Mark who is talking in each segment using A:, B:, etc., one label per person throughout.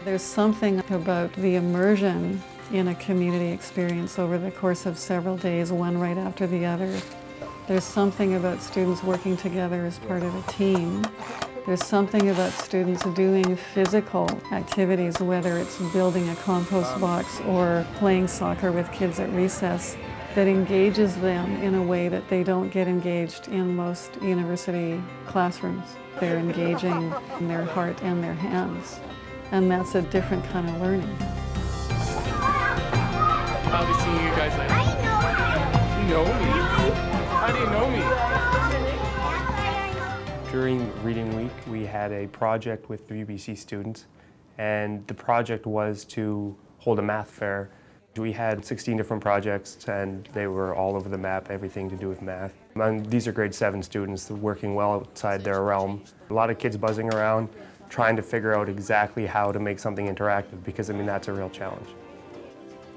A: There's something about the immersion in a community experience over the course of several days, one right after the other. There's something about students working together as part of a team. There's something about students doing physical activities, whether it's building a compost box or playing soccer with kids at recess, that engages them in a way that they don't get engaged in most university classrooms. They're engaging in their heart and their hands, and that's a different kind of learning.
B: I'll be seeing you guys later. I know you. You know me? How do you know me? During Reading Week, we had a project with the UBC students, and the project was to hold a math fair. We had 16 different projects, and they were all over the map, everything to do with math. And these are grade 7 students working well outside their realm. A lot of kids buzzing around, trying to figure out exactly how to make something interactive, because I mean, that's a real challenge.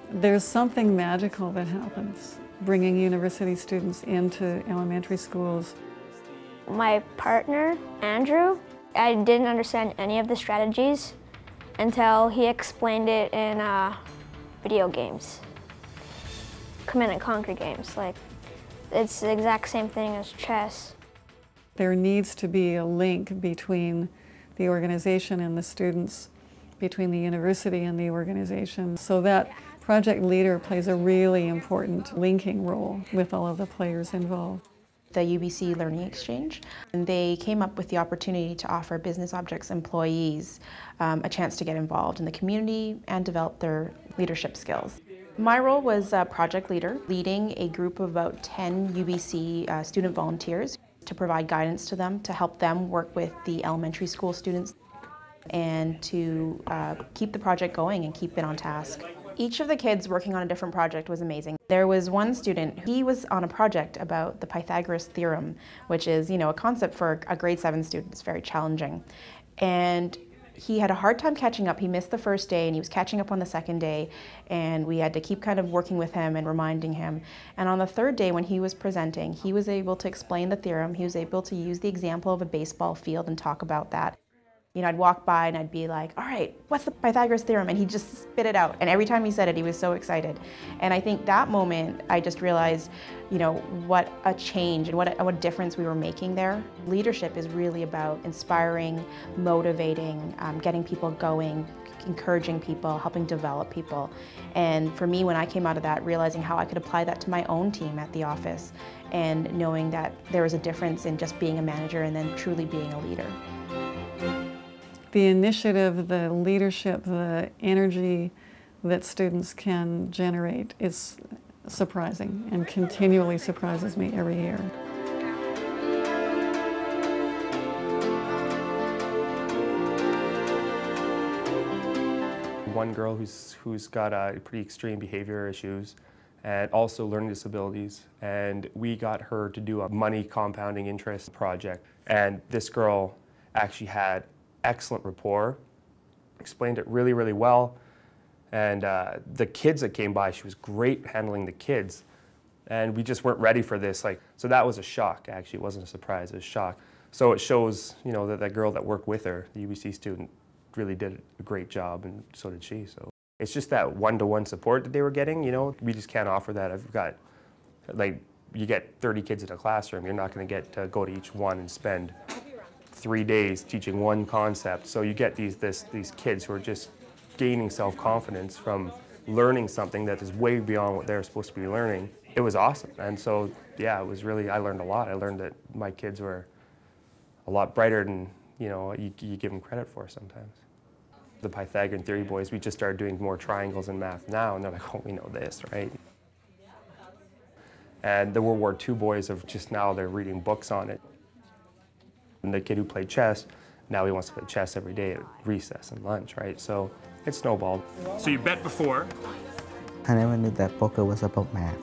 A: There's something magical that happens bringing university students into elementary schools.
C: My partner, Andrew, I didn't understand any of the strategies until he explained it in video games, Command and Conquer games. Like, it's the exact same thing as chess.
A: There needs to be a link between the organization and the students, between the university and the organization, so that project leader plays a really important linking role with all of the players involved.
D: The UBC Learning Exchange, and they came up with the opportunity to offer Business Objects employees a chance to get involved in the community and develop their leadership skills. My role was a project leader, leading a group of about 10 UBC student volunteers to provide guidance to them, to help them work with the elementary school students, and to keep the project going and keep it on task. Each of the kids working on a different project was amazing. There was one student, he was on a project about the Pythagoras theorem, which is, you know, a concept for a grade 7 student. It's very challenging. And he had a hard time catching up. He missed the first day and he was catching up on the second day, and we had to keep kind of working with him and reminding him. And on the third day when he was presenting, he was able to explain the theorem. He was able to use the example of a baseball field and talk about that. You know, I'd walk by and I'd be like, all right, what's the Pythagoras theorem? And he'd just spit it out. And every time he said it, he was so excited. And I think that moment, I just realized, you know, what a change and what a difference we were making there. Leadership is really about inspiring, motivating, getting people going, encouraging people, helping develop people. And for me, when I came out of that, realizing how I could apply that to my own team at the office, and knowing that there was a difference in just being a manager and then truly being a leader.
A: The initiative, the leadership, the energy that students can generate is surprising and continually surprises me every year.
B: One girl who's got pretty extreme behavior issues and also learning disabilities, and we got her to do a money compounding interest project. And this girl actually had excellent rapport, explained it really, really well. And the kids that came by, she was great handling the kids. And we just weren't ready for this. So that was a shock, actually. It wasn't a surprise, it was a shock. So it shows, you know, that that girl that worked with her, the UBC student, really did a great job, and so did she. So it's just that one-to-one support that they were getting, you know. We just can't offer that. I've got, like, you get 30 kids in a classroom, you're not going to get to go to each one and spend 3 days teaching one concept. So you get these kids who are just gaining self-confidence from learning something that is way beyond what they're supposed to be learning. It was awesome. And so, yeah, it was really, I learned a lot. I learned that my kids were a lot brighter than, you know, you give them credit for sometimes. The Pythagorean theory boys, we just started doing more triangles in math now, and they're like, oh, we know this, right? And the World War II boys have just now, they're reading books on it. And the kid who played chess, now he wants to play chess every day at recess and lunch, right? So it snowballed. So you bet before?
E: I never knew that poker was about math.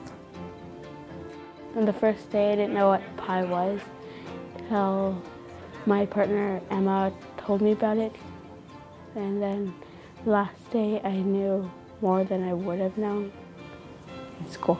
F: On the first day, I didn't know what pi was till my partner, Emma, told me about it. And then the last day, I knew more than I would have known in school.